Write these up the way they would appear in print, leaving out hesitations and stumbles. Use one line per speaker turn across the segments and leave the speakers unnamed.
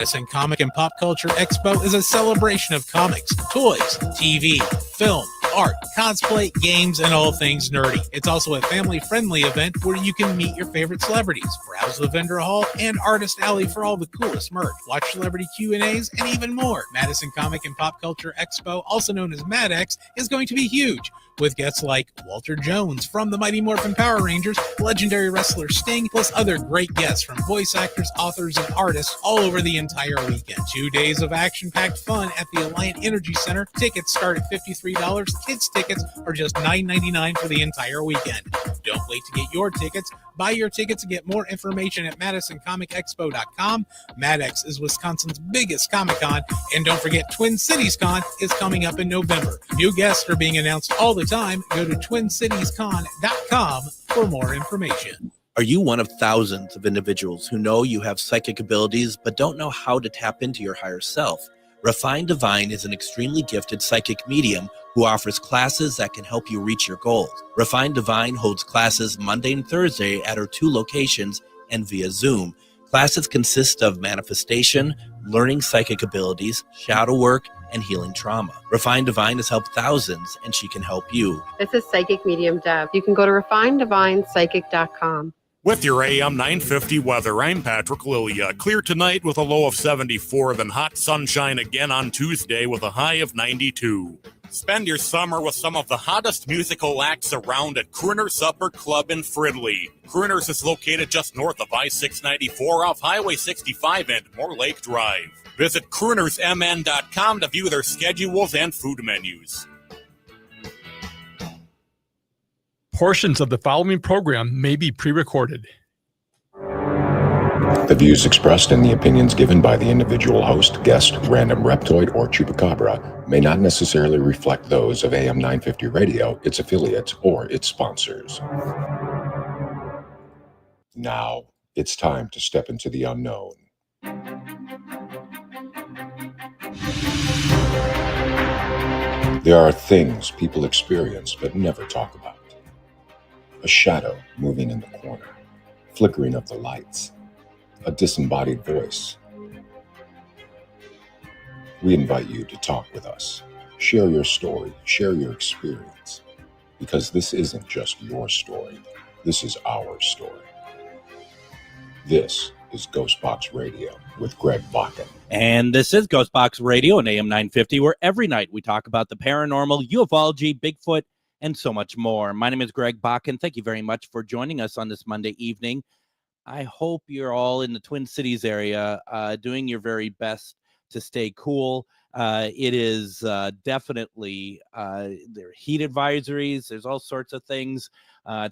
Madison Comic and Pop Culture Expo is a celebration of comics, toys, TV, film, art, cosplay, games, and all things nerdy. It's also a family-friendly event where you can meet your favorite celebrities, browse the vendor hall, and artist alley for all the coolest merch, watch celebrity Q&As, and even more. Madison Comic and Pop Culture Expo, also known as MadX, is going to be huge, with guests like Walter Jones from the Mighty Morphin Power Rangers, legendary wrestler Sting, plus other great guests from voice actors, authors, and artists all over the entire weekend. 2 days of action-packed fun at the Alliant Energy Center. Tickets start at $53. Kids tickets are just $9.99 for the entire weekend. Don't wait to get your tickets. Buy your tickets and get more information at MadisonComicExpo.com. MadX is Wisconsin's biggest Comic-Con, and don't forget Twin Cities Con is coming up in November. New guests are being announced all the time. Go to TwinCitiesCon.com for more information.
Are you one of thousands of individuals who know you have psychic abilities but don't know how to tap into your higher self? Refined Divine is an extremely gifted psychic medium who offers classes that can help you reach your goals. Refined Divine holds classes Monday and Thursday at her 2 locations and via Zoom. Classes consist of manifestation, learning psychic abilities, shadow work, and healing trauma. Refined Divine has helped thousands, and she can help you.
This is Psychic Medium Deb. You can go to refineddivinepsychic.com.
With your AM 950 weather, I'm Patrick Lilia. Clear tonight with a low of 74, then hot sunshine again on Tuesday with a high of 92. Spend your summer with some of the hottest musical acts around at Crooners Supper Club in Fridley. Crooners is located just north of I-694 off Highway 65 and Moore Lake Drive. Visit croonersmn.com to view their schedules and food menus.
Portions of the following program may be pre-recorded.
The views expressed and the opinions given by the individual host, guest, random reptoid, or chupacabra may not necessarily reflect those of AM 950 Radio, its affiliates, or its sponsors. Now, it's time to step into the unknown. There are things people experience but never talk about. A shadow moving in the corner, flickering of the lights, a disembodied voice. We invite you to talk with us. Share your story, share your experience, because this isn't just your story. This is our story. This is GhostBox Radio with Greg Bakun.
And this is GhostBox Radio on AM 950, where every night we talk about the paranormal, ufology, Bigfoot, and so much more. My name is Greg Bakun. Thank you very much for joining us on this Monday evening. I hope you're all in the Twin Cities area doing your very best to stay cool. It is definitely, there are heat advisories. There's all sorts of things.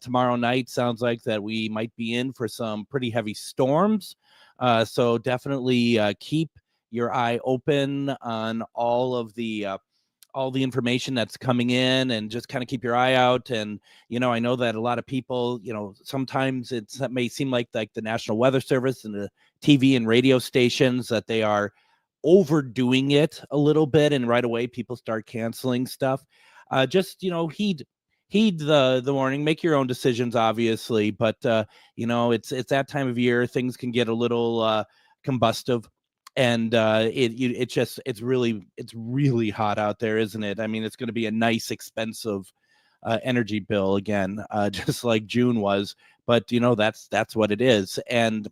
Tomorrow night sounds like that we might be in for some pretty heavy storms. So definitely keep your eye open on all the information that's coming in, and just kind of keep your eye out. And, you know, I know that a lot of people, you know, sometimes it may seem like the National Weather Service and the TV and radio stations that they are overdoing it a little bit, and right away people start canceling stuff. Just, you know, heed the warning, make your own decisions, obviously, but you know, it's that time of year, things can get a little combustive. And it's really hot out there, isn't it? I mean, it's going to be a nice, expensive energy bill again, just like June was. But you know, that's what it is. And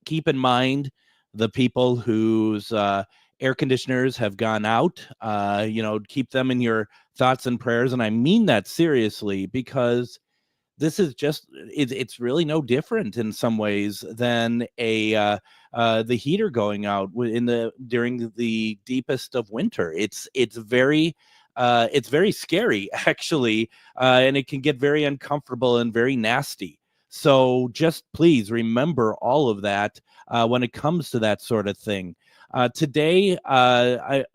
keep in mind the people whose air conditioners have gone out. You know, keep them in your thoughts and prayers. And I mean that seriously, because this is just, it's really no different in some ways than the heater going out during the deepest of winter. It's very scary, actually, and it can get very uncomfortable and very nasty. So just please remember all of that when it comes to that sort of thing. Today, I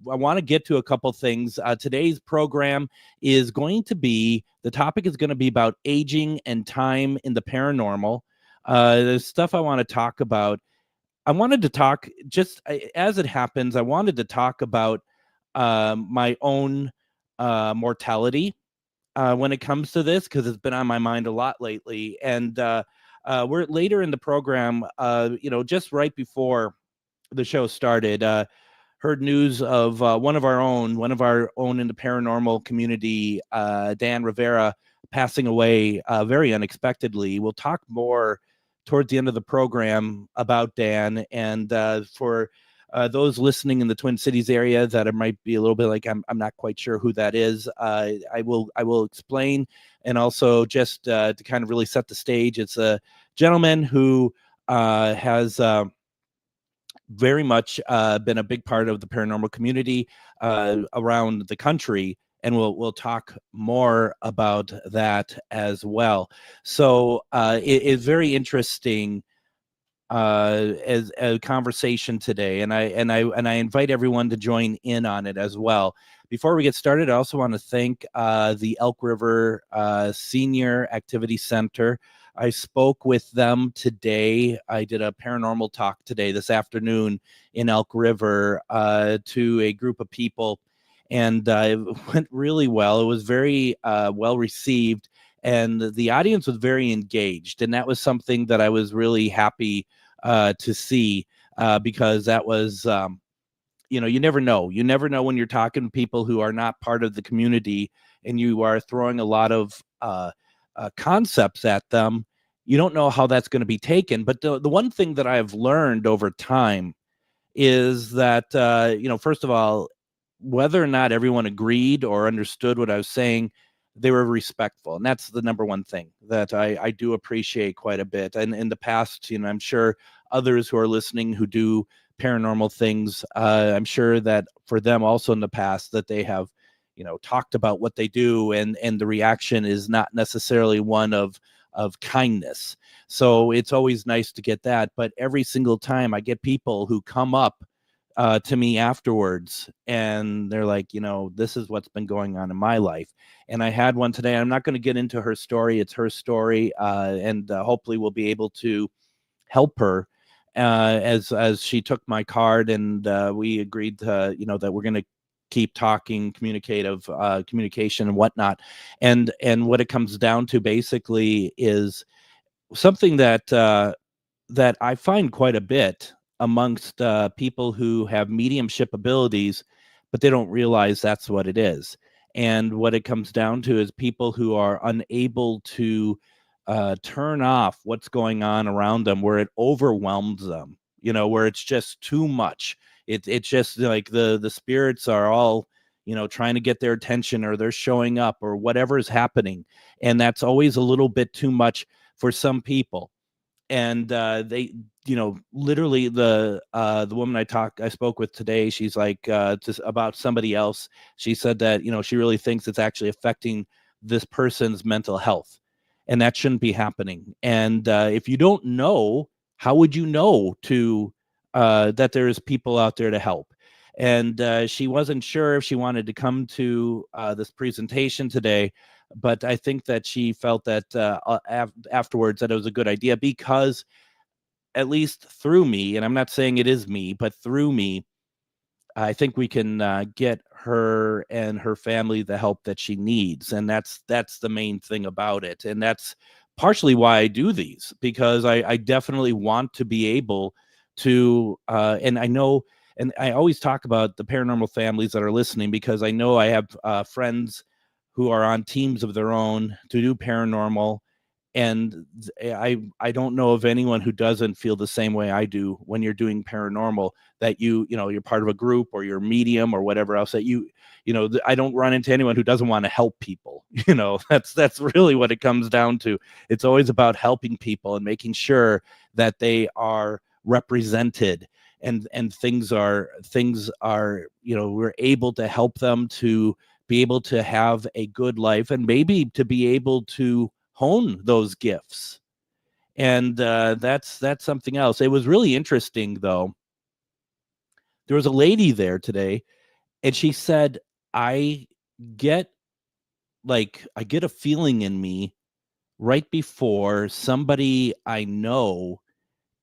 want to get to a couple things. Today's program is going to be, the topic is going to be about aging and time in the paranormal. There's stuff I want to talk about. I wanted to talk, just as it happens, I wanted to talk about my own mortality when it comes to this, because it's been on my mind a lot lately. And we're later in the program, you know, just right before the show started, heard news of one of our own in the paranormal community, Dan Rivera, passing away very unexpectedly. We'll talk more towards the end of the program about Dan, and for those listening in the Twin Cities area that it might be a little bit like I'm not quite sure who that is. I will explain, and also just to kind of really set the stage. It's a gentleman who has very much been a big part of the paranormal community around the country, and we'll talk more about that as well. So it is very interesting as a conversation today, and I invite everyone to join in on it as well. Before we get started, I also want to thank the Elk River Senior Activity Center. I spoke with them today. I did a paranormal talk this afternoon in Elk River to a group of people, and it went really well. It was very well received, and the audience was very engaged, and that was something that I was really happy to see because that was, you never know. You never know when you're talking to people who are not part of the community and you are throwing a lot of concepts at them. You don't know how that's going to be taken. But the one thing that I've learned over time is that, first of all, whether or not everyone agreed or understood what I was saying, they were respectful. And that's the number one thing that I do appreciate quite a bit. And in the past, I'm sure others who are listening who do paranormal things, I'm sure that for them also in the past that they have, talked about what they do, and the reaction is not necessarily one of kindness. So it's always nice to get that. But every single time I get people who come up to me afterwards and they're like, this is what's been going on in my life. And I had one today. I'm not going to get into her story. It's her story. And hopefully we'll be able to help her as she took my card, and we agreed to, that we're going to keep talking communication and whatnot. And what it comes down to basically is something that I find quite a bit amongst people who have mediumship abilities, but they don't realize that's what it is. And what it comes down to is people who are unable to turn off what's going on around them, where it overwhelms them, where it's just too much. It's just like the spirits are all, trying to get their attention, or they're showing up, or whatever is happening. And that's always a little bit too much for some people. And they, literally the woman I spoke with today, she's like, just about somebody else. She said that, she really thinks it's actually affecting this person's mental health, and that shouldn't be happening. And if you don't know, how would you know that there's people out there to help? And she wasn't sure if she wanted to come to this presentation today, but I think that she felt that afterwards that it was a good idea, because at least through me, and I'm not saying it is me, but through me, I think we can get her and her family the help that she needs. And that's the main thing about it. And that's partially why I do these, because I definitely want to be able to, and I know, and I always talk about the paranormal families that are listening, because I know I have friends who are on teams of their own to do paranormal. And I don't know of anyone who doesn't feel the same way I do when you're doing paranormal, that you're part of a group, or you're medium, or whatever else, that I don't run into anyone who doesn't want to help people. That's really what it comes down to. It's always about helping people and making sure that they are represented, and things are we're able to help them to be able to have a good life, and maybe to be able to hone those gifts. And that's something else. It was really interesting, though. There was a lady there today, and she said, I get a feeling in me right before somebody I know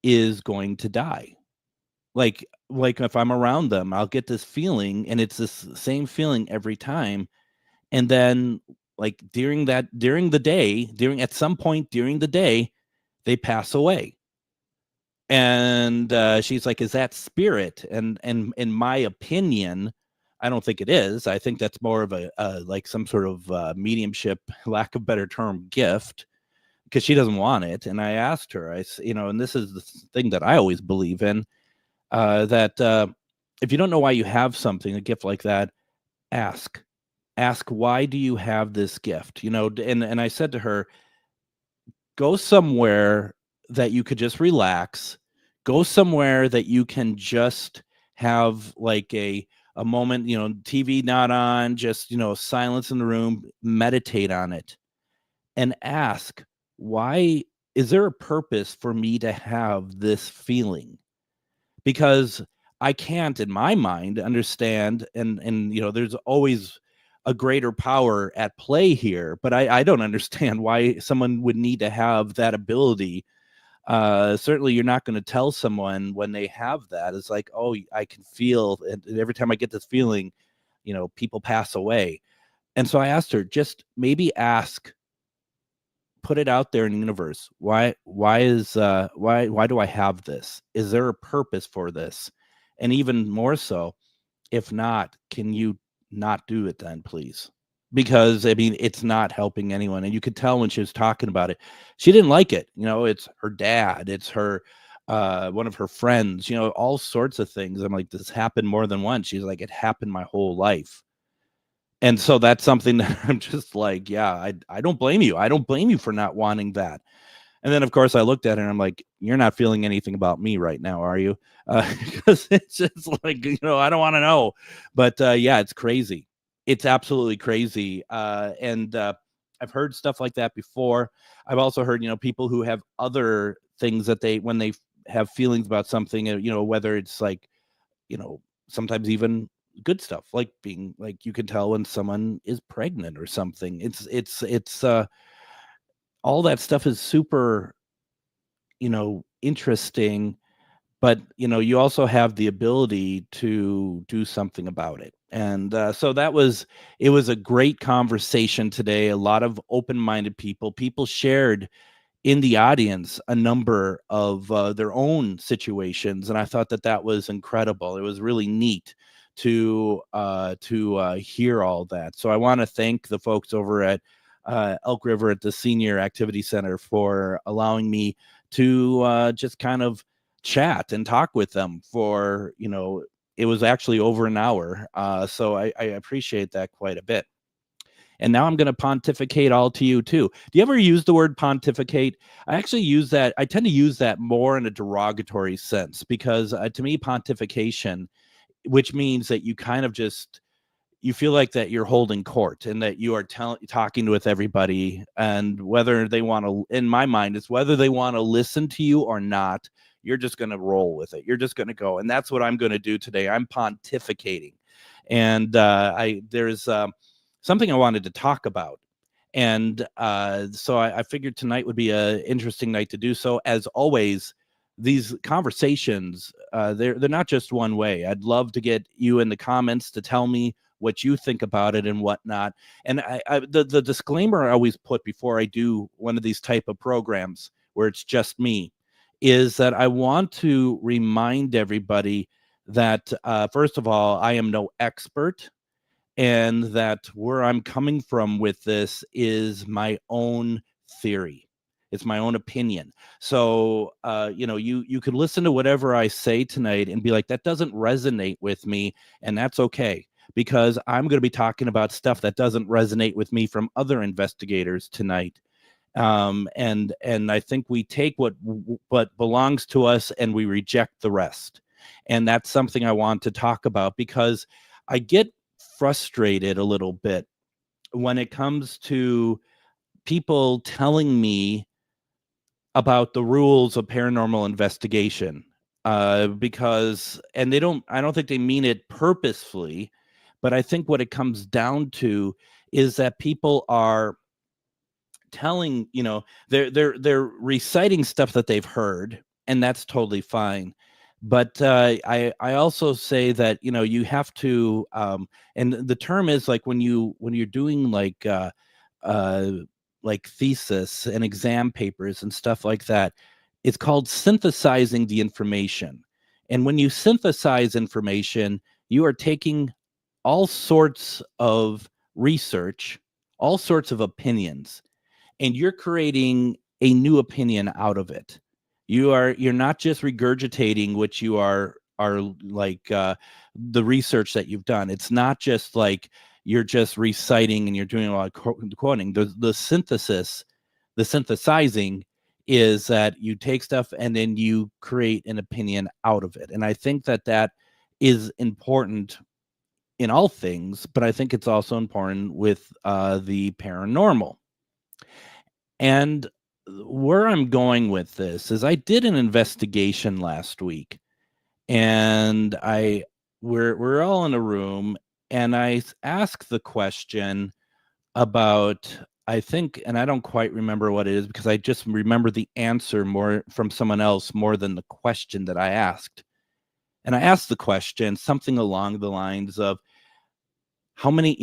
is going to die. Like if I'm around them, I'll get this feeling, and it's this same feeling every time. And then at some point during the day, they pass away. And she's like, is that spirit? And in my opinion, I don't think it is. I think that's more of a like some sort of mediumship, lack of better term, gift, because she doesn't want it. And I asked her, and this is the thing that I always believe in, that if you don't know why you have something, a gift like that, ask, why do you have this gift? And I said to her, go somewhere that you could just relax, go somewhere that you can just have like a moment, TV not on, just, silence in the room, meditate on it and ask, why is there a purpose for me to have this feeling? Because I can't, in my mind, understand, and there's always a greater power at play here, but I don't understand why someone would need to have that ability. Certainly you're not going to tell someone when they have that. It's like, oh, I can feel, and every time I get this feeling, people pass away. And so I asked her, just maybe ask, put it out there in the universe. Why do I have this? Is there a purpose for this? And even more so, if not, can you not do it then, please? Because it's not helping anyone. And you could tell when she was talking about it, she didn't like it. It's her dad, it's her one of her friends, all sorts of things. I'm like, this happened more than once. She's like, it happened my whole life. And so that's something that I'm just like, yeah, I don't blame you. I don't blame you for not wanting that. And then, of course, I looked at her and I'm like, you're not feeling anything about me right now, are you? Because it's just like, I don't want to know. But yeah, it's crazy. It's absolutely crazy. And I've heard stuff like that before. I've also heard, people who have other things that when they have feelings about something, whether it's like, sometimes even good stuff, like being like, you can tell when someone is pregnant or something. It's all that stuff is super, interesting, but, you also have the ability to do something about it. And so it was a great conversation today. A lot of open-minded people shared in the audience a number of their own situations. And I thought that was incredible. It was really neat to hear all that. So I want to thank the folks over at Elk River at the Senior Activity Center for allowing me to just kind of chat and talk with them for, it was actually over an hour. So I appreciate that quite a bit. And now I'm going to pontificate all to you too. Do you ever use the word pontificate? I actually use that. I tend to use that more in a derogatory sense, because to me, pontification, which means that you kind of just, you feel like that you're holding court and that you are talking with everybody, and whether they want to, in my mind, it's whether they want to listen to you or not, you're just going to roll with it. You're just going to go. And that's what I'm going to do today. I'm pontificating. And there's something I wanted to talk about. And so I figured tonight would be an interesting night to do so. As always, these conversations, they're not just one way. I'd love to get you in the comments to tell me what you think about it and whatnot. And the disclaimer I always put before I do one of these type of programs where it's just me is that I want to remind everybody that, first of all, I am no expert, and that where I'm coming from with this is my own theory. It's my own opinion. So, you could listen to whatever I say tonight and be like, that doesn't resonate with me. And that's okay, because I'm going to be talking about stuff that doesn't resonate with me from other investigators tonight. And I think we take what belongs to us and we reject the rest. And that's something I want to talk about, because I get frustrated a little bit when it comes to people telling me about the rules of paranormal investigation, because, and I don't think they mean it purposefully, but I think what it comes down to is that people are telling, they're reciting stuff that they've heard, and that's totally fine. But I also say that, you have to, and the term is like when you're doing like thesis and exam papers and stuff like that, it's called synthesizing the information. And when you synthesize information, you are taking all sorts of research, all sorts of opinions, and you're creating a new opinion out of it. You're not just regurgitating what you are like the research that you've done. It's not just like you're just reciting and you're doing a lot of quoting. The synthesizing is that you take stuff and then you create an opinion out of it. And I think that is important in all things, but I think it's also important with the paranormal. And where I'm going with this is I did an investigation last week, and we're all in a room, and I asked the question about, I think, and I don't quite remember what it is because I just remember the answer more from someone else more than the question that I asked. And I asked the question something along the lines of, how many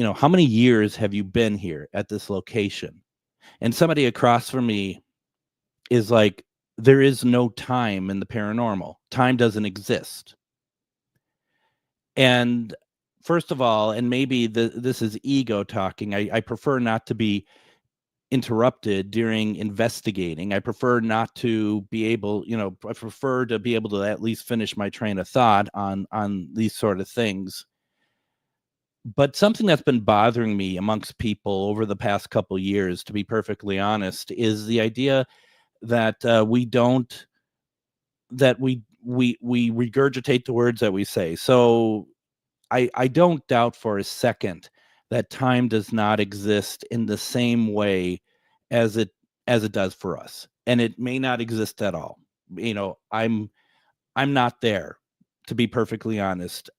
years have you been here at this location? And somebody across from me is like, there is no time in the paranormal. Time doesn't exist. And first of all, and maybe this is ego talking, I prefer not to be interrupted during investigating. I prefer not to be able, I prefer to be able to at least finish my train of thought on these sort of things. But something that's been bothering me amongst people over the past couple of years, to be perfectly honest, is the idea that we regurgitate the words that we say. So I don't doubt for a second that time does not exist in the same way as it does for us, and it may not exist at all. I'm not there, to be perfectly honest.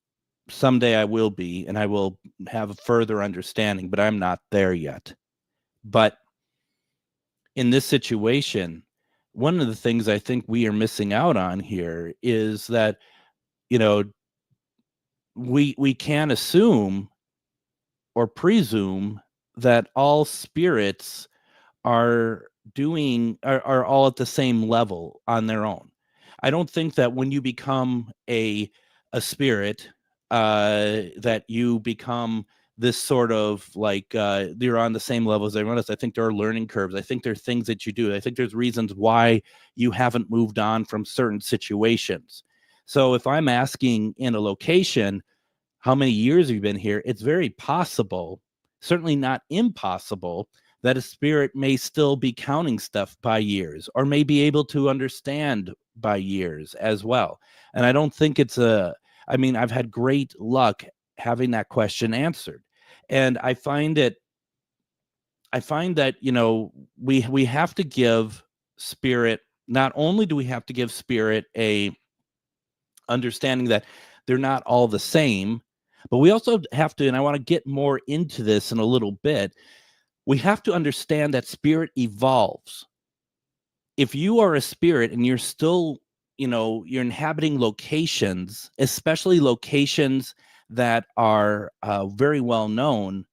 Someday I will be, and I will have a further understanding, but I'm not there yet. But in this situation, one of the things I think we are missing out on here is that, we can assume or presume that all spirits are all at the same level on their own. I don't think that when you become a spirit, that you become this sort of like you're on the same level as everyone else. I think there are learning curves. I think there are things that you do. I think there's reasons why you haven't moved on from certain situations. So if I'm asking in a location, how many years have you been here? It's very possible, certainly not impossible, that a spirit may still be counting stuff by years or may be able to understand by years as well. And I don't think I've had great luck having that question answered. And I find that, we have to give spirit, not only do we have to give spirit a understanding that they're not all the same, but we also have to, and I want to get more into this in a little bit, we have to understand that spirit evolves. If you are a spirit and you're still, you're inhabiting locations, especially locations that are very well known,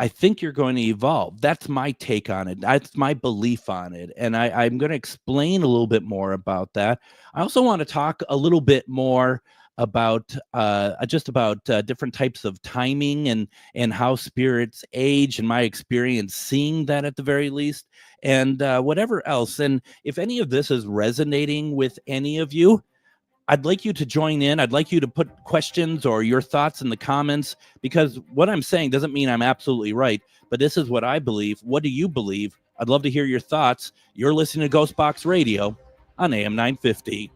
I think you're going to evolve. That's my take on it. That's my belief on it. And I'm going to explain a little bit more about that. I also want to talk a little bit more about different types of timing and how spirits age, and my experience seeing that at the very least, and whatever else. And if any of this is resonating with any of you, I'd like you to join in. I'd like you to put questions or your thoughts in the comments, because what I'm saying doesn't mean I'm absolutely right, but this is what I believe. What do you believe? I'd love to hear your thoughts. You're listening to GhostBox Radio on AM 950.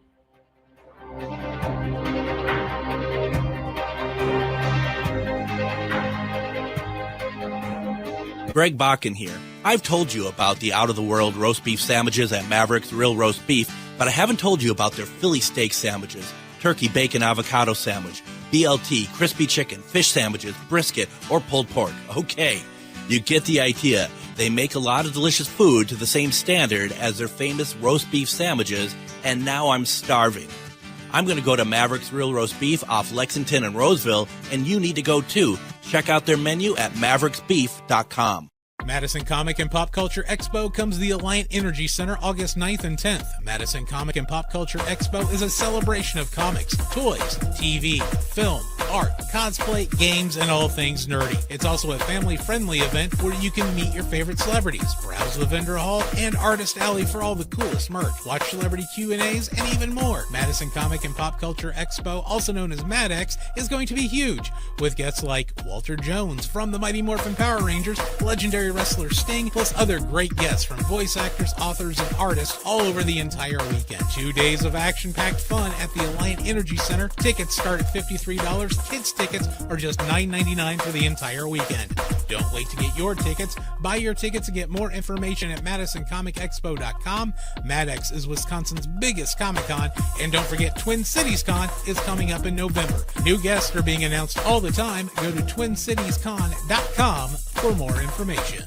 Greg Bakun here. I've told you about the out-of-the-world roast beef sandwiches at Maverick's Real Roast Beef, but I haven't told you about their Philly steak sandwiches, turkey bacon avocado sandwich, BLT, crispy chicken, fish sandwiches, brisket, or pulled pork. Okay, you get the idea. They make a lot of delicious food to the same standard as their famous roast beef sandwiches, and now I'm starving. I'm going to go to Maverick's Real Roast Beef off Lexington and Roseville, and you need to go too. Check out their menu at mavericksbeef.com.
Madison Comic and Pop Culture Expo comes to the Alliant Energy Center August 9th and 10th. Madison Comic and Pop Culture Expo is a celebration of comics, toys, TV, film, art, cosplay, games, and all things nerdy. It's also a family-friendly event where you can meet your favorite celebrities, browse the vendor hall and artist alley for all the coolest merch, watch celebrity Q&As, and even more. Madison Comic and Pop Culture Expo, also known as MadX, is going to be huge, with guests like Walter Jones from the Mighty Morphin Power Rangers, legendary wrestler Sting, plus other great guests from voice actors, authors, and artists all over the entire weekend. 2 days of action-packed fun at the Alliant Energy Center. Tickets start at $53. Kids tickets are just $9.99 for the entire weekend. Don't wait to get your tickets. Buy your tickets and get more information at MadisonComicExpo.com. MadX is Wisconsin's biggest Comic-Con, and don't forget Twin Cities Con is coming up in November. New guests are being announced all the time. Go to TwinCitiesCon.com for more information.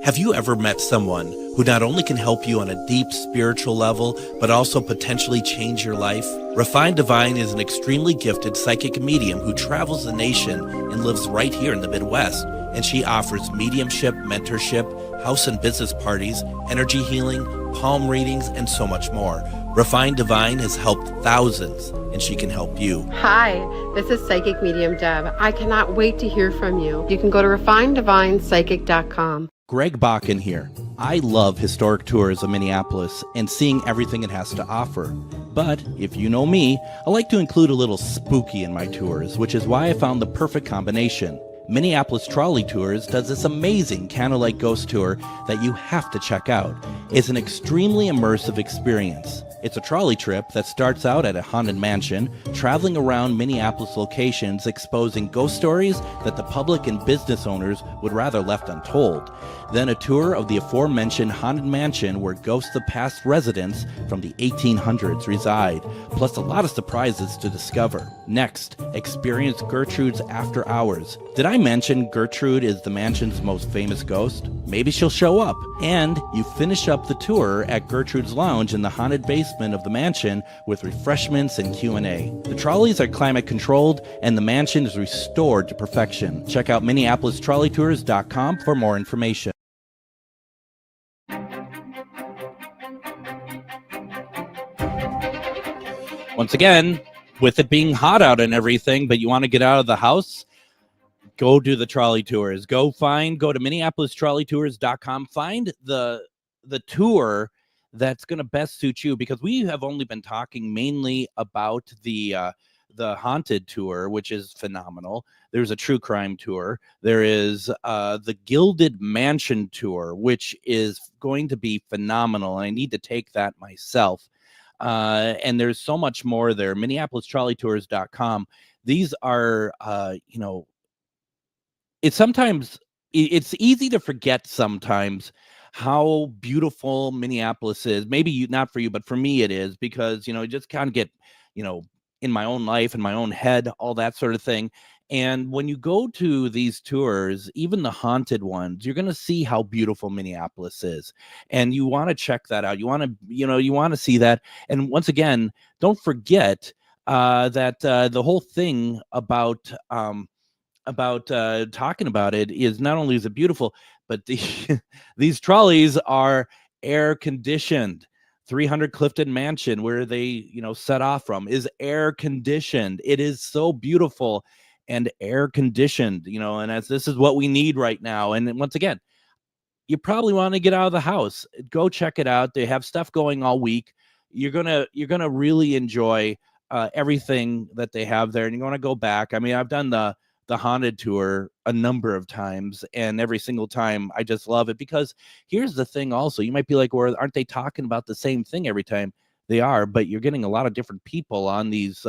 Have you ever met someone who not only can help you on a deep spiritual level, but also potentially change your life? Refined Divine is an extremely gifted psychic medium who travels the nation and lives right here in the Midwest. And she offers mediumship, mentorship, house and business parties, energy healing, palm readings, and so much more. Refined Divine has helped thousands, and she can help you.
Hi, this is Psychic Medium Deb. I cannot wait to hear from you. You can go to refineddivinepsychic.com.
Greg Bakun here. I love historic tours of Minneapolis and seeing everything it has to offer. But if you know me, I like to include a little spooky in my tours, which is why I found the perfect combination. Minneapolis Trolley Tours does this amazing candlelight ghost tour that you have to check out. It's an extremely immersive experience. It's a trolley trip that starts out at a haunted mansion, traveling around Minneapolis locations exposing ghost stories that the public and business owners would rather left untold. Then a tour of the aforementioned haunted mansion where ghosts of past residents from the 1800s reside, plus a lot of surprises to discover. Next, experience Gertrude's After Hours. Did I mention Gertrude is the mansion's most famous ghost? Maybe she'll show up. And you finish up the tour at Gertrude's Lounge in the haunted basement of the mansion with refreshments and Q&A. The trolleys are climate controlled and the mansion is restored to perfection. Check out MinneapolisTrolleyTours.com for more information. Once again, with it being hot out and everything, but you want to get out of the house, go do the trolley tours. Go to MinneapolisTrolleyTours.com. Find the tour that's going to best suit you, because we have only been talking mainly about the haunted tour, which is phenomenal. There's a true crime tour. There is the Gilded Mansion tour, which is going to be phenomenal. I need to take that myself. And there's so much more there. MinneapolisTrolleyTours.com. These are, it's easy to forget sometimes how beautiful Minneapolis is. Maybe not for you, but for me it is, because, you just kind of get, in my own life, in my own head, all that sort of thing. And when you go to these tours, even the haunted ones, you're going to see how beautiful Minneapolis is. And you want to check that out. You want to see that. And once again, don't forget that the whole thing about talking about it is not only is it beautiful, but these trolleys are air conditioned. 300 Clifton Mansion, where they, set off from, is air conditioned. It is so beautiful and air conditioned, and as this is what we need right now. And once again, you probably want to get out of the house. Go check it out. They have stuff going all week. You're gonna really enjoy everything that they have there, and you're gonna go back. I mean, I've done the haunted tour a number of times, and every single time I just love it, because here's the thing also, you might be like, well, aren't they talking about the same thing every time? They are, but you're getting a lot of different people on these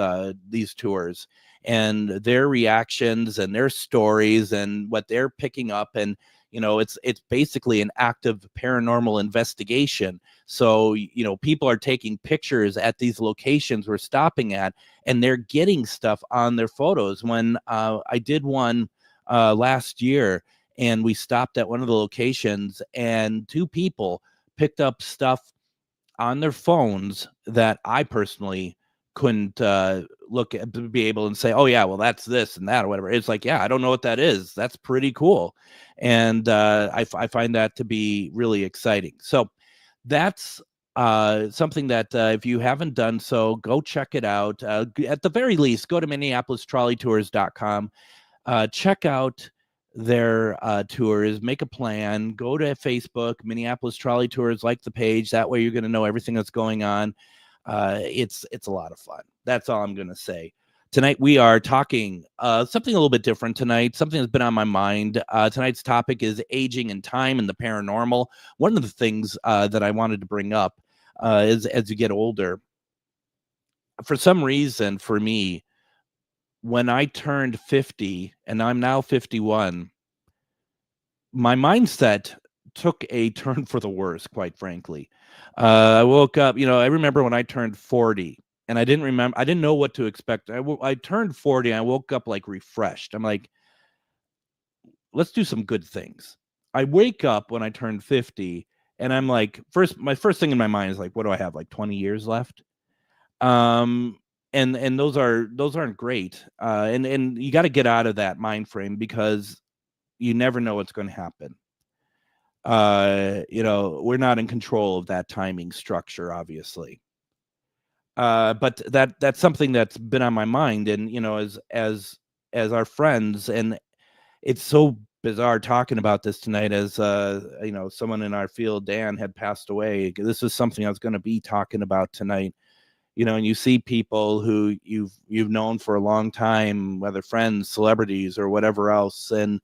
tours, and their reactions and their stories and what they're picking up. And it's basically an active paranormal investigation. So people are taking pictures at these locations we're stopping at, and they're getting stuff on their photos. When I did one last year, and we stopped at one of the locations, and 2 people picked up stuff on their phones that I personally couldn't be able and say, oh yeah, well that's this and that or whatever. It's like, yeah, I don't know what that is. That's pretty cool. And I find that to be really exciting. So that's something that if you haven't done so, go check it out. At the very least, go to MinneapolisTrolleyTours.com. Check out their tours, make a plan, go to Facebook, Minneapolis Trolley Tours, like the page. That way you're going to know everything that's going on. It's a lot of fun. That's all I'm going to say. Tonight we are talking something a little bit different tonight, something that's been on my mind. Tonight's topic is aging and time and the paranormal. One of the things that I wanted to bring up is as you get older, for some reason, for me, when I turned 50 and I'm now 51, my mindset took a turn for the worse, quite frankly. I woke up, I remember when I turned 40 and I didn't know what to expect. I turned 40 and I woke up like refreshed. I'm like, let's do some good things. I wake up when I turned 50 and I'm like, my first thing in my mind is like, what do I have? Like 20 years left? And those aren't great. And you got to get out of that mind frame because you never know what's going to happen. We're not in control of that timing structure, obviously. But that's something that's been on my mind, and as our friends, and it's so bizarre talking about this tonight as someone in our field, Dan, had passed away. This is something I was going to be talking about tonight. And you see people who you've known for a long time, whether friends, celebrities, or whatever else, and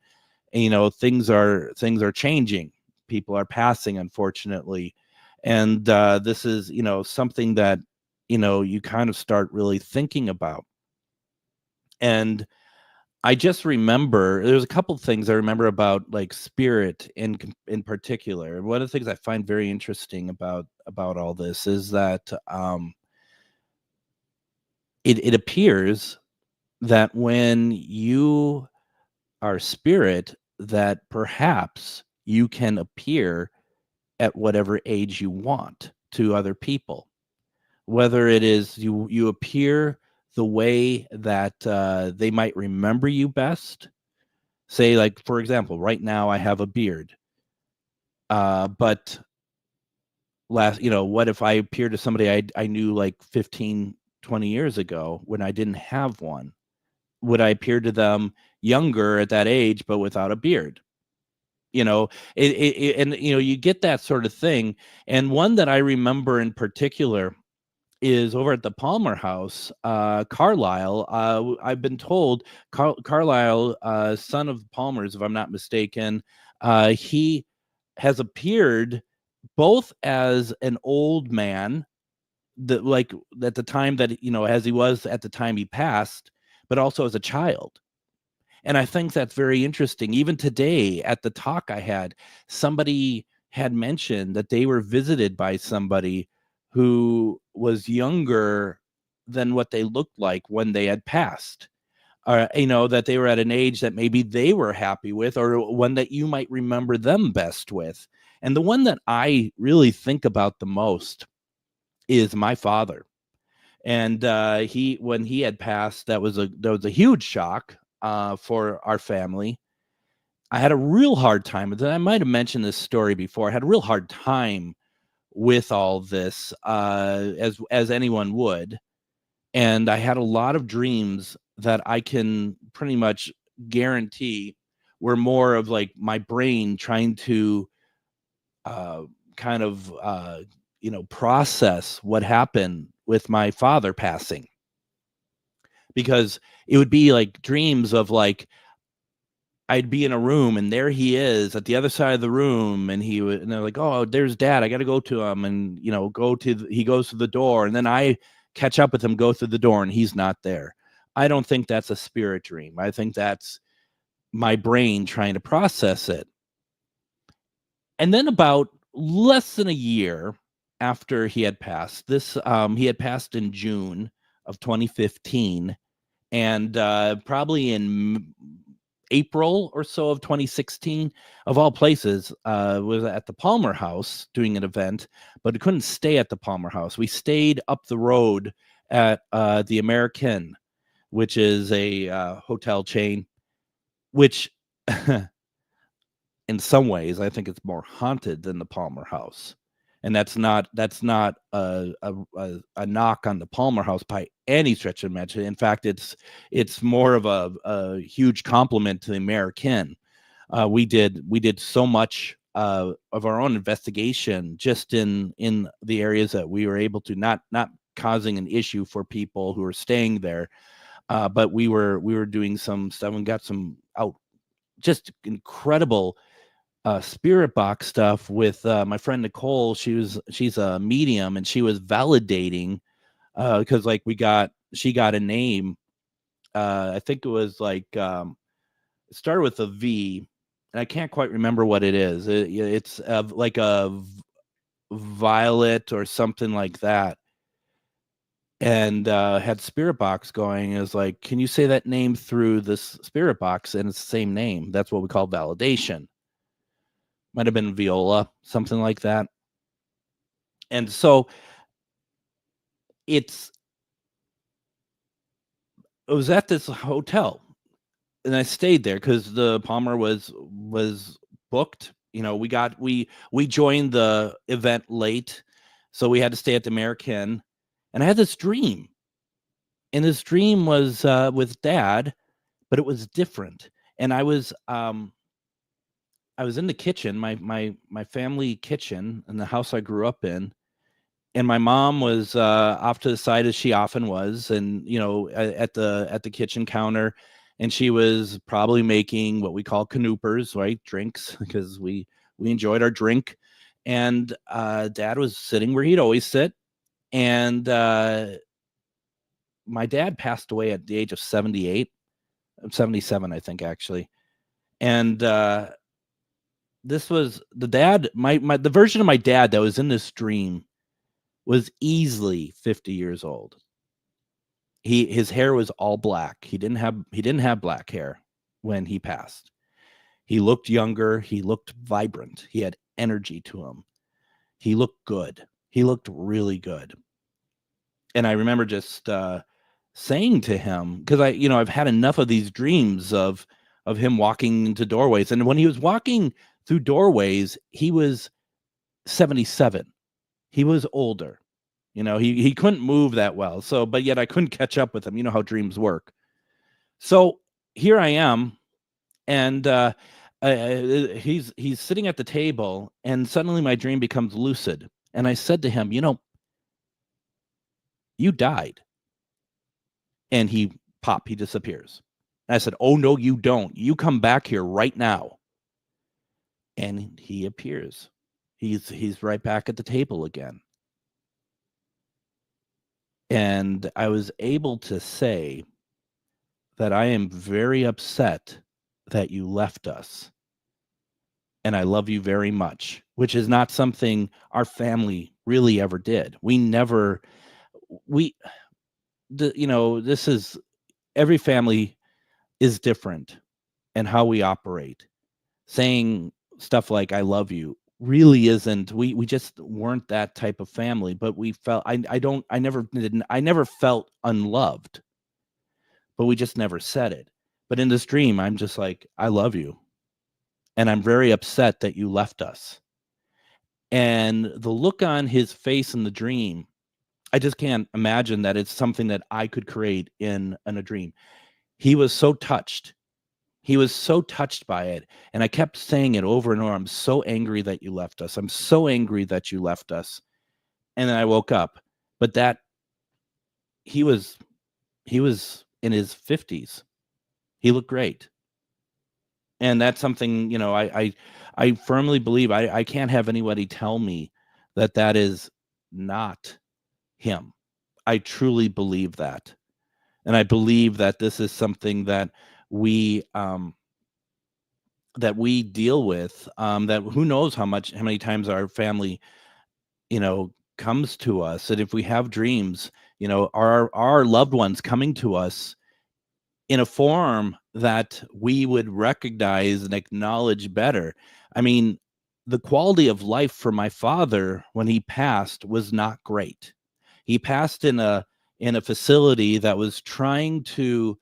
things are changing. People are passing, unfortunately, and this is something that you kind of start really thinking about. And I just remember there's a couple of things I remember about like spirit in particular. And one of the things I find very interesting about all this is that it appears that when you are spirit, that perhaps you can appear at whatever age you want to other people, whether it is you appear the way that they might remember you best. Say, like, for example, right now I have a beard, but what if I appear to somebody I knew like 15, 20 years ago when I didn't have one? Would I appear to them younger at that age, but without a beard? You get that sort of thing. And one that I remember in particular is over at the Palmer House, Carlisle. I've been told Carlisle, son of Palmer's, if I'm not mistaken, he has appeared both as an old man, like at the time that, as he was at the time he passed, but also as a child. And I think that's very interesting. Even today at the talk I had, somebody had mentioned that they were visited by somebody who was younger than what they looked like when they had passed. That they were at an age that maybe they were happy with, or one that you might remember them best with. And the one that I really think about the most is my father. And when he had passed, that was a huge shock for our family. I had a real hard time with it. I might have mentioned this story before. I had a real hard time with all this, as anyone would. And I had a lot of dreams that I can pretty much guarantee were more of like my brain trying to process what happened with my father passing. Because it would be like dreams of like, I'd be in a room and there he is at the other side of the room, and they're like, oh, there's Dad. I got to go to him, and he goes to the door, and then I catch up with him, go through the door, and he's not there. I don't think that's a spirit dream. I think that's my brain trying to process it. And then about less than a year after he had passed, he had passed in June of 2015, and probably in April or so of 2016, of all places, was at the Palmer House doing an event, but we couldn't stay at the Palmer House. We stayed up the road at the American, which is a hotel chain, which in some ways I think it's more haunted than the Palmer House. And that's not a knock on the Palmer House by any stretch of the imagination. In fact, it's more of a huge compliment to the American. We did so much of our own investigation just in the areas that we were able to, not causing an issue for people who were staying there, but we were doing some stuff and got some just incredible spirit box stuff with my friend Nicole. She's a medium, and she was validating because like she got a name. I think it was like it started with a V, and I can't quite remember what it is. It's like a violet or something like that, and had spirit box going. It was like, can you say that name through this spirit box? And it's the same name. That's what we call validation. Might have been Viola, something like that. And so it was at this hotel, and I stayed there because the Palmer was booked. We joined the event late, so we had to stay at the American. And I had this dream, and this dream was with Dad, but it was different. And I was in the kitchen, my family kitchen in the house I grew up in, and my mom was off to the side as she often was, and at the kitchen counter, and she was probably making what we call canoopers, right, drinks, because we enjoyed our drink. And Dad was sitting where he'd always sit, and my dad passed away at the age of 78, 77, I think, actually. And this was the dad, the version of my dad that was in this dream was easily 50 years old. His hair was all black. He didn't have black hair when he passed. He looked younger. He looked vibrant. He had energy to him. He looked good. He looked really good. And I remember just saying to him, because I've had enough of these dreams of him walking into doorways. And when he was walking through doorways, he was 77. He was older. He couldn't move that well. So, but yet I couldn't catch up with him. You know how dreams work. So here I am, and he's sitting at the table, and suddenly my dream becomes lucid. And I said to him, you died. And he disappears. And I said, oh, no, you don't. You come back here right now. And he appears. He's right back at the table again. And I was able to say that I am very upset that you left us. And I love you very much, which is not something our family really ever did. This is, every family is different and how we operate. Saying stuff like I love you really isn't, we just weren't that type of family, but we felt, I never felt unloved, but we just never said it. But in this dream, I'm just like, I love you. And I'm very upset that you left us. And the look on his face in the dream, I just can't imagine that it's something that I could create in a dream. He was so touched. He was so touched by it. And I kept saying it over and over. I'm so angry that you left us. I'm so angry that you left us. And then I woke up. But that he was in his 50s. He looked great. And that's something, I firmly believe I can't have anybody tell me that is not him. I truly believe that. And I believe that this is something that we deal with, that who knows how many times our family, comes to us. And if we have dreams, our loved ones coming to us in a form that we would recognize and acknowledge better. I mean, the quality of life for my father when he passed was not great. He passed in a in a facility that was trying to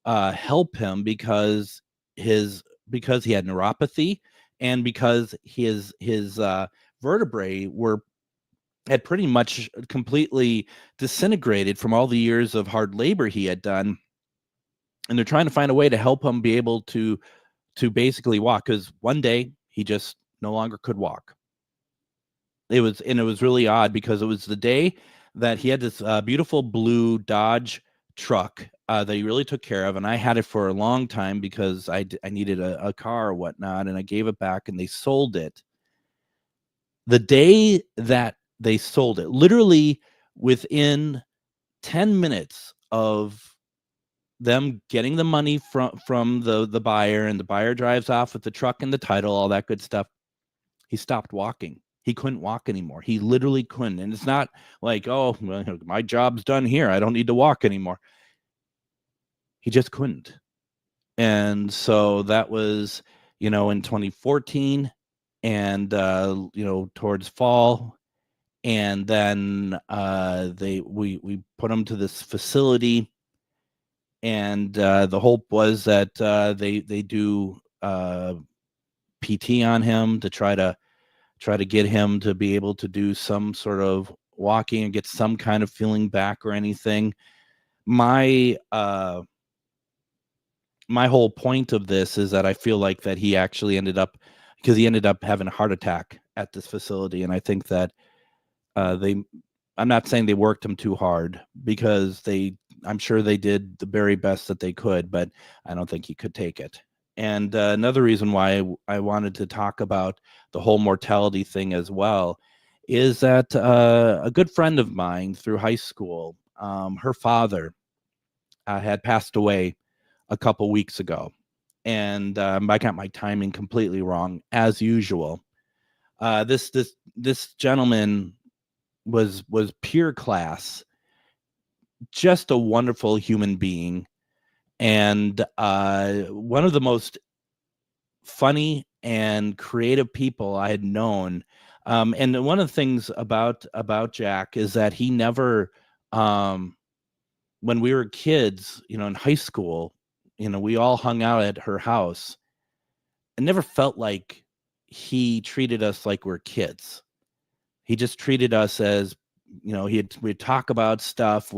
help him because he had neuropathy and because his vertebrae had pretty much completely disintegrated from all the years of hard labor he had done. And they're trying to find a way to help him be able to basically walk, because one day he just no longer could walk. It was really odd because it was the day that he had this beautiful blue Dodge truck that he really took care of. And I had it for a long time because I needed a car or whatnot, and I gave it back and they sold it. The day that they sold it, literally within 10 minutes of them getting the money from the buyer, and the buyer drives off with the truck and the title, all that good stuff, he stopped walking. He couldn't walk anymore. He literally couldn't. And it's not like, oh, well, my job's done here, I don't need to walk anymore. He just couldn't. And so that was, in 2014 and, towards fall. And then we put him to this facility. And the hope was that they do PT on him to try to get him to be able to do some sort of walking and get some kind of feeling back or anything. My whole point of this is that I feel like that he actually ended up having a heart attack at this facility. And I think that I'm not saying they worked him too hard, because I'm sure they did the very best that they could, but I don't think he could take it. And another reason why I wanted to talk about the whole mortality thing as well is that a good friend of mine through high school, her father had passed away a couple weeks ago. And I got my timing completely wrong, as usual. This gentleman was pure class, just a wonderful human being, and one of the most funny and creative people I had known. And one of the things about Jack is that he never, when we were kids, in high school, we all hung out at her house. I never felt like he treated us like we're kids. He just treated us as, we'd talk about stuff.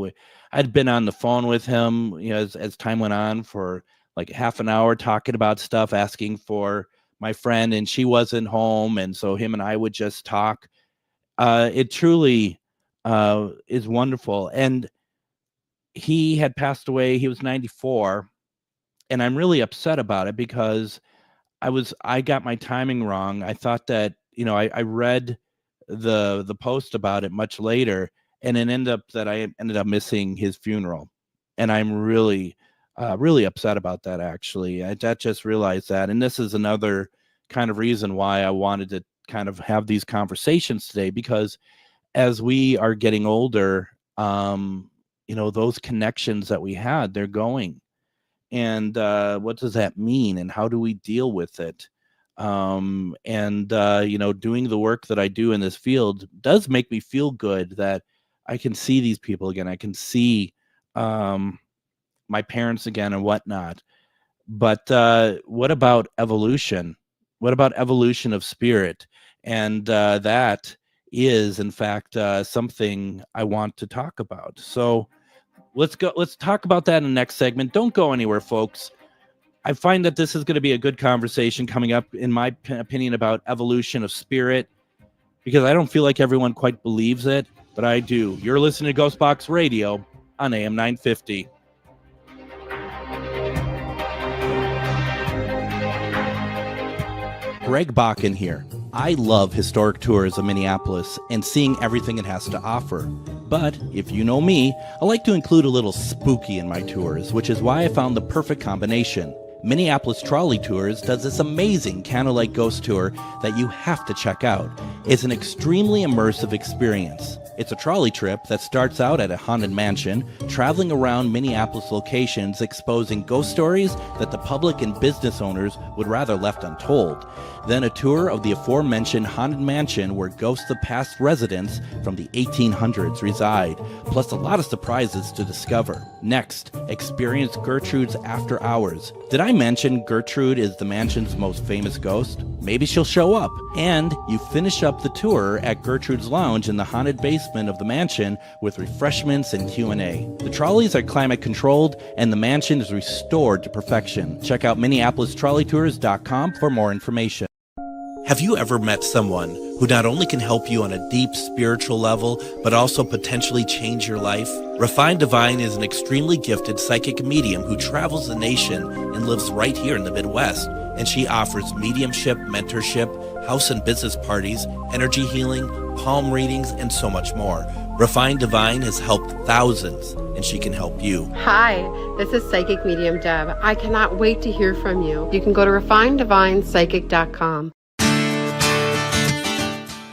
I'd been on the phone with him, as time went on, for like half an hour talking about stuff, asking for my friend, and she wasn't home. And so him and I would just talk. It truly is wonderful. And he had passed away. He was 94. And I'm really upset about it because I got my timing wrong. I thought that, I read the post about it much later, and it ended up missing his funeral. And I'm really upset about that, actually. I just realized that. And this is another kind of reason why I wanted to kind of have these conversations today, because as we are getting older, those connections that we had, they're going. And what does that mean? And how do we deal with it? Doing the work that I do in this field does make me feel good that I can see these people again. I can see my parents again and whatnot. But what about evolution? What about evolution of spirit? And that is, in fact, something I want to talk about. So let's talk about that in the next segment. Don't go anywhere, folks. I find that this is going to be a good conversation coming up, in my opinion, about evolution of spirit, because I don't feel like everyone quite believes it, but I do. You're listening to GhostBox Radio on AM 950. Greg Bakun here. I love historic tours of Minneapolis and seeing everything it has to offer. But if you know me, I like to include a little spooky in my tours, which is why I found the perfect combination. Minneapolis Trolley Tours does this amazing candlelight ghost tour that you have to check out. It's an extremely immersive experience. It's a trolley trip that starts out at a haunted mansion, traveling around Minneapolis locations exposing ghost stories that the public and business owners would rather left untold. Then a tour of the aforementioned haunted mansion where ghosts of past residents from the 1800s reside, plus a lot of surprises to discover. Next, experience Gertrude's After Hours. Did I mention Gertrude is the mansion's most famous ghost? Maybe she'll show up. And you finish up the tour at Gertrude's Lounge in the haunted basement of the mansion with refreshments and Q&A. The trolleys are climate controlled and the mansion is restored to perfection. Check out MinneapolisTrolleyTours.com for more information. Have you ever met someone who not only can help you on a deep spiritual level, but also potentially change your life? Refined Divine is an extremely gifted psychic medium who travels the nation and lives right here in the Midwest. And she offers mediumship, mentorship, house and business parties, energy healing, palm readings, and so much more. Refined Divine has helped thousands, and she can help you.
Hi, this is Psychic Medium Deb. I cannot wait to hear from you. You can go to refineddivinepsychic.com.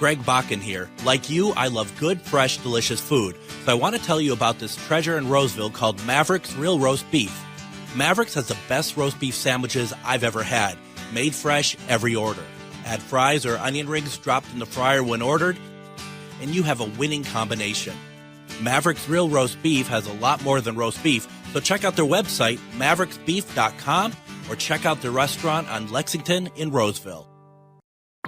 Greg Bakun here. Like you, I love good, fresh, delicious food. So I want to tell you about this treasure in Roseville called Maverick's Real Roast Beef. Maverick's has the best roast beef sandwiches I've ever had. Made fresh, every order. Add fries or onion rings dropped in the fryer when ordered, and you have a winning combination. Maverick's Real Roast Beef has a lot more than roast beef, so check out their website, mavericksbeef.com, or check out their restaurant on Lexington in Roseville.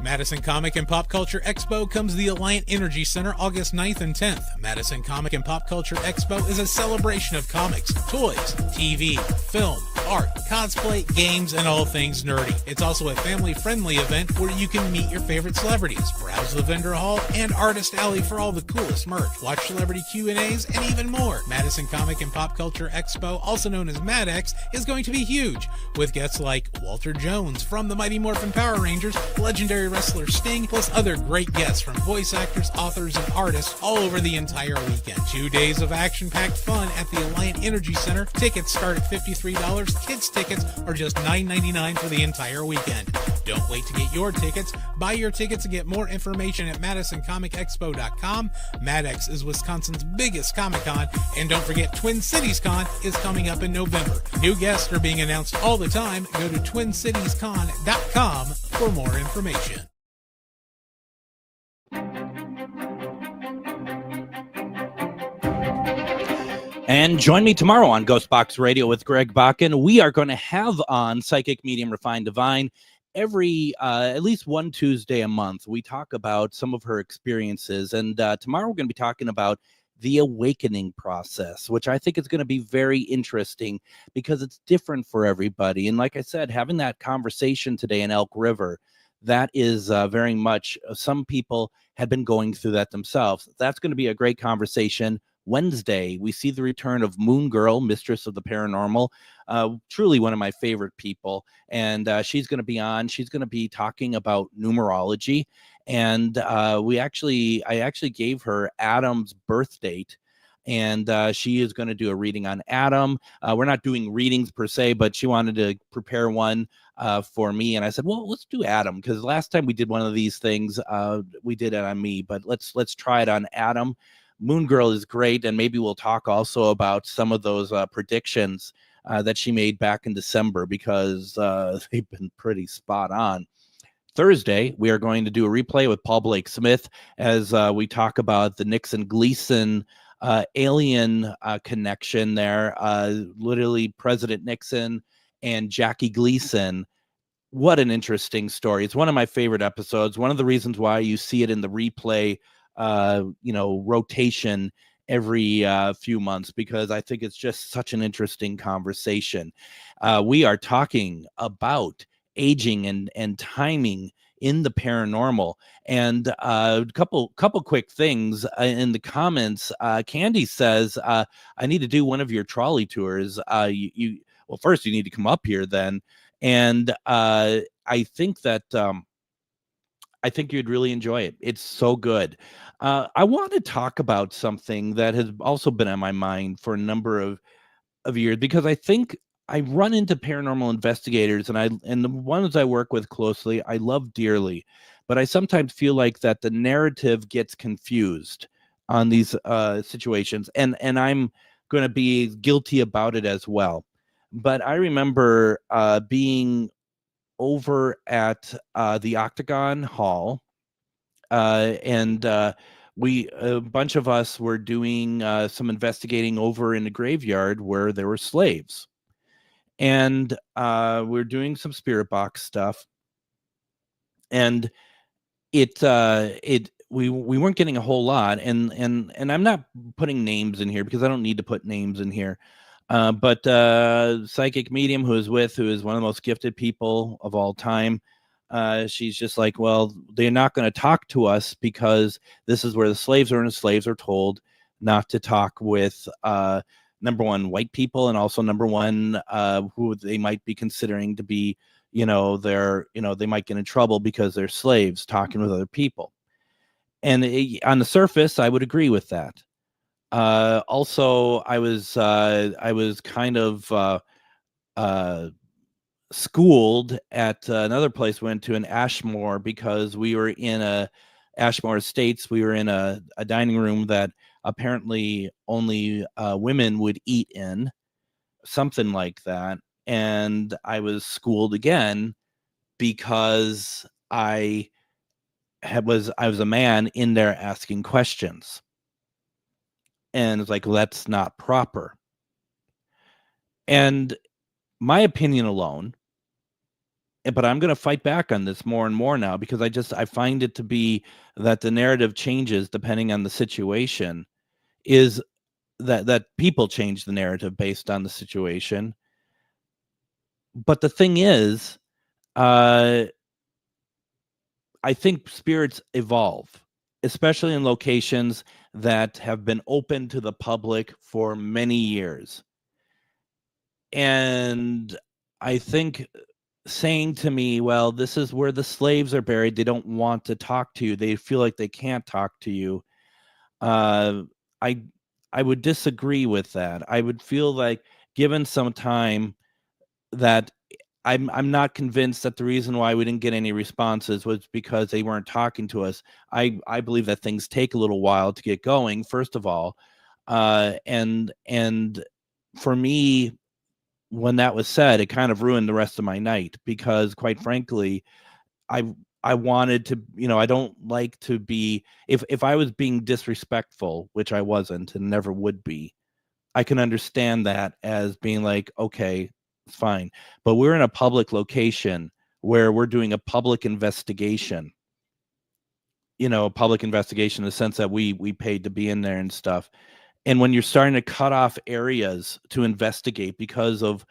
Madison Comic and Pop Culture Expo comes to the Alliant Energy Center August 9th and 10th. Madison Comic and Pop Culture Expo is a celebration of comics, toys, TV, film, art, cosplay, games, and all things nerdy. It's also a family-friendly event where you can meet your favorite celebrities, browse the vendor hall, and artist alley for all the coolest merch, watch celebrity Q&As, and even more. Madison Comic and Pop Culture Expo, also known as MadX, is going to be huge, with guests like Walter Jones from the Mighty Morphin Power Rangers, legendary wrestler Sting, plus other great guests from voice actors, authors, and artists all over the entire weekend. 2 days of action-packed fun at the Alliant Energy Center. Tickets start at $53. Kids tickets are just $9.99 for the entire weekend. Don't wait to get your tickets. Buy your tickets and get more information at MadisonComicExpo.com. MadX is Wisconsin's biggest Comic-Con, and don't forget Twin Cities Con is coming up in November. New guests are being announced all the time. Go to TwinCitiesCon.com for more information.
And join me tomorrow on GhostBox Radio with Greg Bakun. We are going to have on Psychic Medium Refined Divine every at least one Tuesday a month. We talk about some of her experiences, and tomorrow we're going to be talking about the awakening process, which I think is going to be very interesting because it's different for everybody. And like I said, having that conversation today in Elk River, that is very much, some people had been going through that themselves. That's going to be a great conversation. Wednesday, we see the return of Moon Girl, Mistress of the Paranormal, truly one of my favorite people. And she's going to be on. She's going to be talking about numerology. And I actually gave her Adam's birth date. And she is going to do a reading on Adam. We're not doing readings per se, but she wanted to prepare one for me. And I said, well, let's do Adam, because last time we did one of these things, we did it on me. But let's try it on Adam. Moon Girl is great, and maybe we'll talk also about some of those predictions that she made back in December, because they've been pretty spot on. Thursday, we are going to do a replay with Paul Blake Smith as we talk about the Nixon Gleason alien connection there. Literally President Nixon and Jackie Gleason. What an interesting story. It's one of my favorite episodes. One of the reasons why you see it in the replay rotation every few months, because I think it's just such an interesting conversation. We are talking about aging and timing in the paranormal, and a couple quick things in the comments. Candy says, I need to do one of your trolley tours. Well, first you need to come up here then, and I think that I think you'd really enjoy it. It's so good. I want to talk about something that has also been on my mind for a number of years, because I think I run into paranormal investigators, and the ones I work with closely, I love dearly, but I sometimes feel like that the narrative gets confused on these situations, and I'm going to be guilty about it as well. But I remember being over at the Octagon Hall, and a bunch of us were doing some investigating over in the graveyard where there were slaves, and we're doing some spirit box stuff, and we weren't getting a whole lot, and I'm not putting names in here because I don't need to put names in here. But psychic medium who is one of the most gifted people of all time, she's just like, well, they're not going to talk to us because this is where the slaves are, and the slaves are told not to talk with number one, white people, and also number one, who they might be considering to be, they might get in trouble because they're slaves talking with other people. And on the surface, I would agree with that. Also, I was kind of schooled at another place we went to in Ashmore, because we were in Ashmore Estates. We were in a dining room that apparently only women would eat in, something like that. And I was schooled again because I was a man in there asking questions. And it's like, well, that's not proper. And my opinion alone, but I'm going to fight back on this more and more now, because I find it to be that the narrative changes depending on the situation, is that people change the narrative based on the situation. But the thing is, I think spirits evolve, especially in locations that have been open to the public for many years. And I think saying to me, well, this is where the slaves are buried, they don't want to talk to you, they feel like they can't talk to you, I would disagree with that. I would feel like, given some time, that I'm not convinced that the reason why we didn't get any responses was because they weren't talking to us. I believe that things take a little while to get going, first of all. And for me, when that was said, it kind of ruined the rest of my night, because quite frankly, I wanted to, I don't like to be, if I was being disrespectful, which I wasn't and never would be, I can understand that as being like, okay, it's fine. But we're in a public location where we're doing a public investigation, a public investigation in the sense that we paid to be in there and stuff. And when you're starting to cut off areas to investigate because of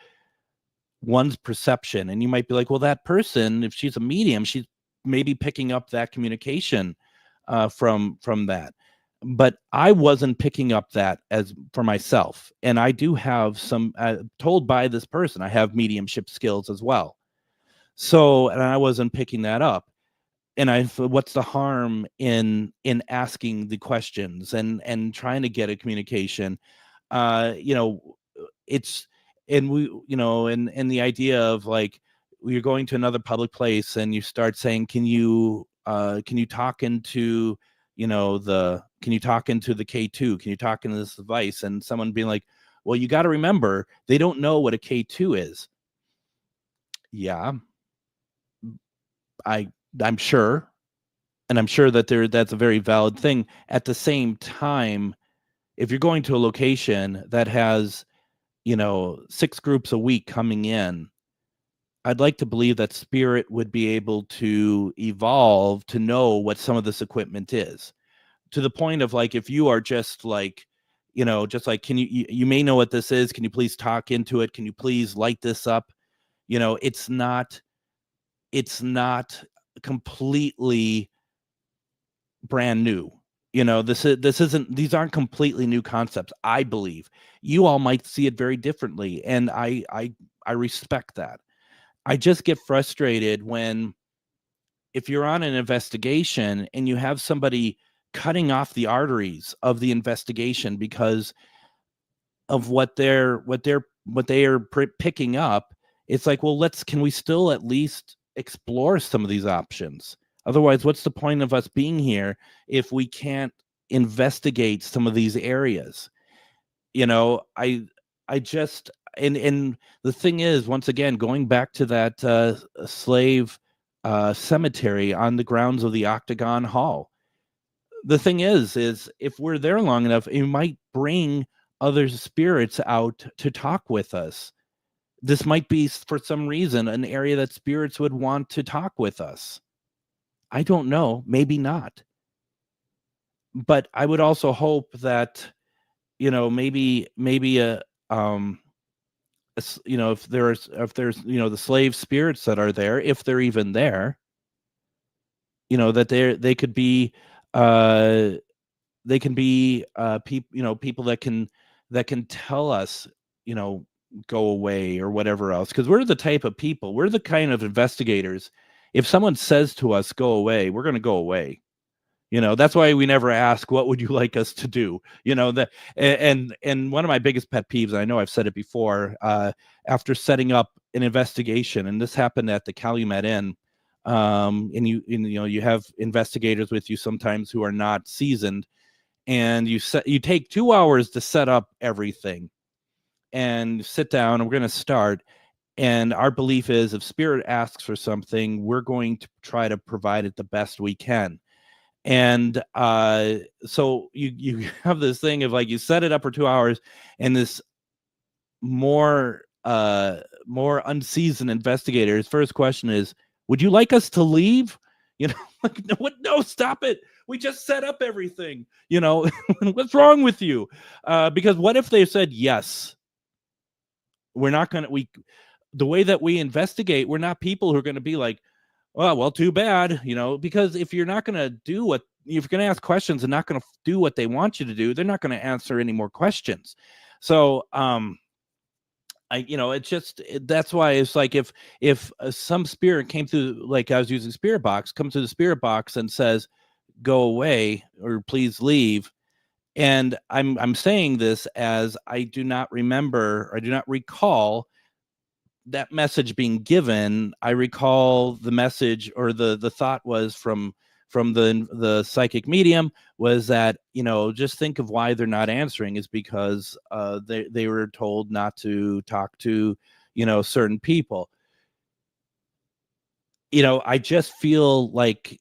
one's perception, and you might be like, well, that person, if she's a medium, she's maybe picking up that communication from that. But I wasn't picking up that as for myself. And I do have some, told by this person, I have mediumship skills as well. So, and I wasn't picking that up. And what's the harm in asking the questions and trying to get a communication? It's, and we, and the idea of like, you're going to another public place and you start saying, can you talk into, can you talk into the K2? Can you talk into this device? And someone being like, well, you got to remember, they don't know what a K2 is. Yeah, I'm sure. And I'm sure that that's a very valid thing. At the same time, if you're going to a location that has, 6 groups a week coming in, I'd like to believe that spirit would be able to evolve to know what some of this equipment is, to the point of like, if you are just like, just like, can you may know what this is. Can you please talk into it? Can you please light this up? It's not completely brand new. These aren't completely new concepts. I believe you all might see it very differently. And I respect that. I just get frustrated if you're on an investigation and you have somebody cutting off the arteries of the investigation because of what they are picking up. It's like, well, can we still at least explore some of these options? Otherwise, what's the point of us being here if we can't investigate some of these areas. I just, and the thing is, once again, going back to that slave cemetery on the grounds of the Octagon Hall, the thing is if we're there long enough, it might bring other spirits out to talk with us. This might be, for some reason, an area that spirits would want to talk with us. I don't know, maybe not. But I would also hope that, maybe if there's the slave spirits that are there, if they're even there, that they could be people that can tell us, go away or whatever else, because we're the type of people, we're the kind of investigators. If someone says to us, go away, we're going to go away. That's why we never ask, what would you like us to do? And one of my biggest pet peeves, and I know I've said it before, after setting up an investigation, and this happened at the Calumet Inn, and you have investigators with you sometimes who are not seasoned, and you take 2 hours to set up everything and sit down, and we're going to start. And our belief is, if spirit asks for something, we're going to try to provide it the best we can. And so you have this thing of, like, you set it up for 2 hours, and this more unseasoned investigator, his first question is, would you like us to leave? Like, no, stop it. We just set up everything. What's wrong with you? Because what if they said yes? We're not going to, the way that we investigate, we're not people who are going to be like, oh, well, too bad, because if you're not going to do if you're going to ask questions and not going to do what they want you to do, they're not going to answer any more questions. So, it's just, that's why it's like, if some spirit came through, like I was using Spirit Box, comes to the Spirit Box and says, go away, or please leave. And I'm saying this as I do not remember, or I do not recall that message being given. I recall the message, or the thought was from the psychic medium, was that, just think of why they're not answering is because they were told not to talk to, certain people. I just feel like,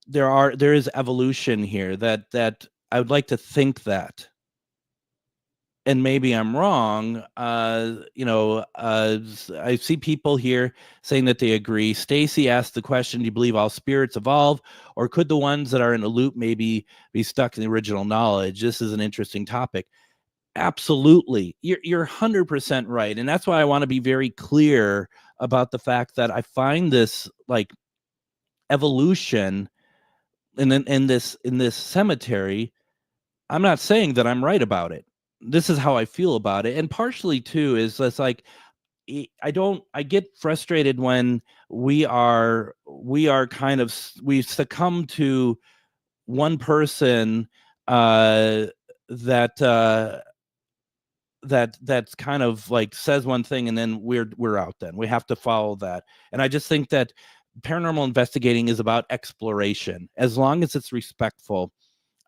there is evolution here that I would like to think that. And maybe I'm wrong. I see people here saying that they agree. Stacy asked the question, do you believe all spirits evolve, or could the ones that are in a loop maybe be stuck in the original knowledge? This is an interesting topic. Absolutely. You're 100% right. And that's why I want to be very clear about the fact that I find this, like, evolution in this cemetery. I'm not saying that I'm right about it. This is how I feel about it. And partially too is it's like, I get frustrated when we succumb to one person that's kind of like says one thing, and then we're out. Then we have to follow that. And I just think that paranormal investigating is about exploration. As long as it's respectful,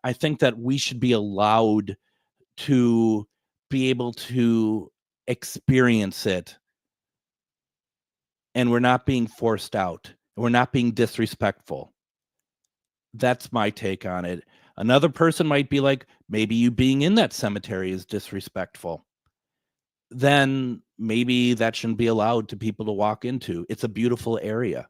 I think that we should be allowed to be able to experience it, and we're not being forced out, and we're not being disrespectful. That's my take on it. Another person might be like, maybe you being in that cemetery is disrespectful. Then maybe that shouldn't be allowed to people to walk into. It's a beautiful area.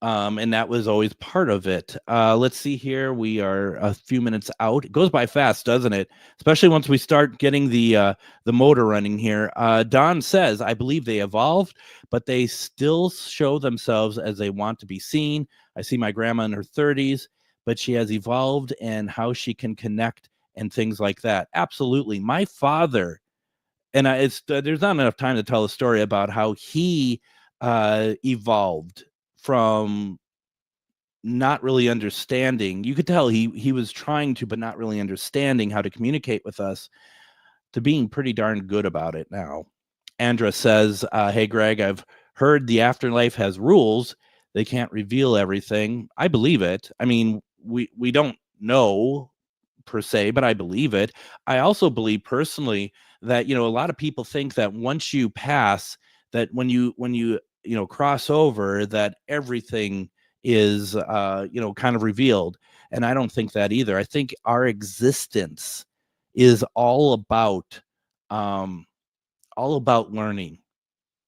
And that was always part of it. Let's see here. We are a few minutes out. It goes by fast, doesn't it? Especially once we start getting the motor running here. Don says, I believe they evolved, but they still show themselves as they want to be seen. I see my grandma in her 30s, but she has evolved, and how she can connect and things like that. Absolutely. My father, and there's not enough time to tell a story about how he evolved from not really understanding. You could tell he was trying to, but not really understanding how to communicate with us, to being pretty darn good about it now. Andra says, hey, Greg, I've heard the afterlife has rules. They can't reveal everything. I believe it. I mean, we don't know per se, but I believe it. I also believe personally that, a lot of people think that once you pass, that when you cross over, that everything is kind of revealed. And I don't think that either. I think our existence is all about learning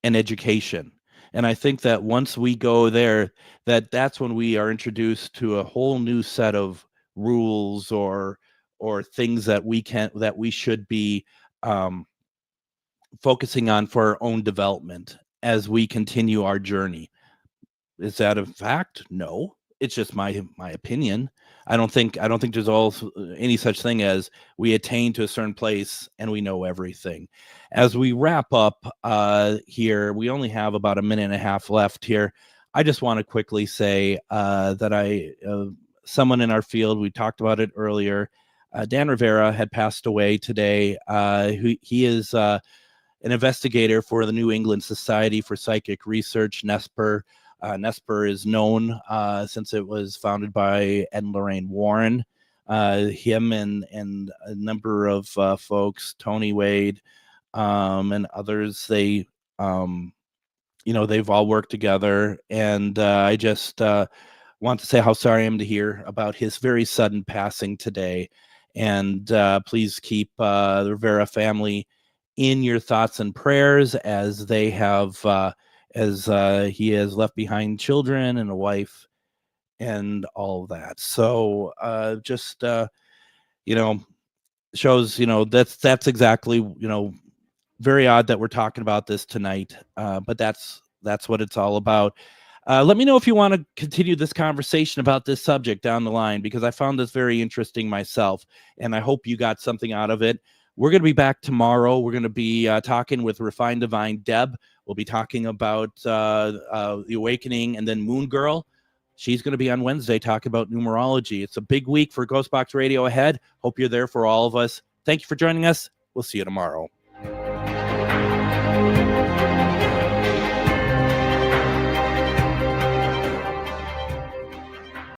and education. And I think that once we go there, that's when we are introduced to a whole new set of rules or things that we should be focusing on for our own development as we continue our journey. Is that a fact? No, it's just my opinion. I don't think there's any such thing as we attain to a certain place and we know everything. As we wrap up here, we only have about a minute and a half left here. I just want to quickly say that someone in our field, we talked about it earlier, Dan Rivera had passed away today. He is an investigator for the New England Society for Psychic Research, NESPR. NESPR is known since it was founded by Ed and Lorraine Warren. Him and a number of folks, Tony Wade and others, they've all worked together. And I just want to say how sorry I am to hear about his very sudden passing today. And please keep the Rivera family in your thoughts and prayers as they have he has left behind children and a wife and all of that. So shows, that's exactly, very odd that we're talking about this tonight. But that's what it's all about. Let me know if you want to continue this conversation about this subject down the line, because I found this very interesting myself, and I hope you got something out of it. We're going to be back tomorrow. We're going to be talking with Refined Divine Deb. We'll be talking about the Awakening, and then Moon Girl. She's going to be on Wednesday talking about numerology. It's a big week for GhostBox Radio ahead. Hope you're there for all of us. Thank you for joining us. We'll see you tomorrow.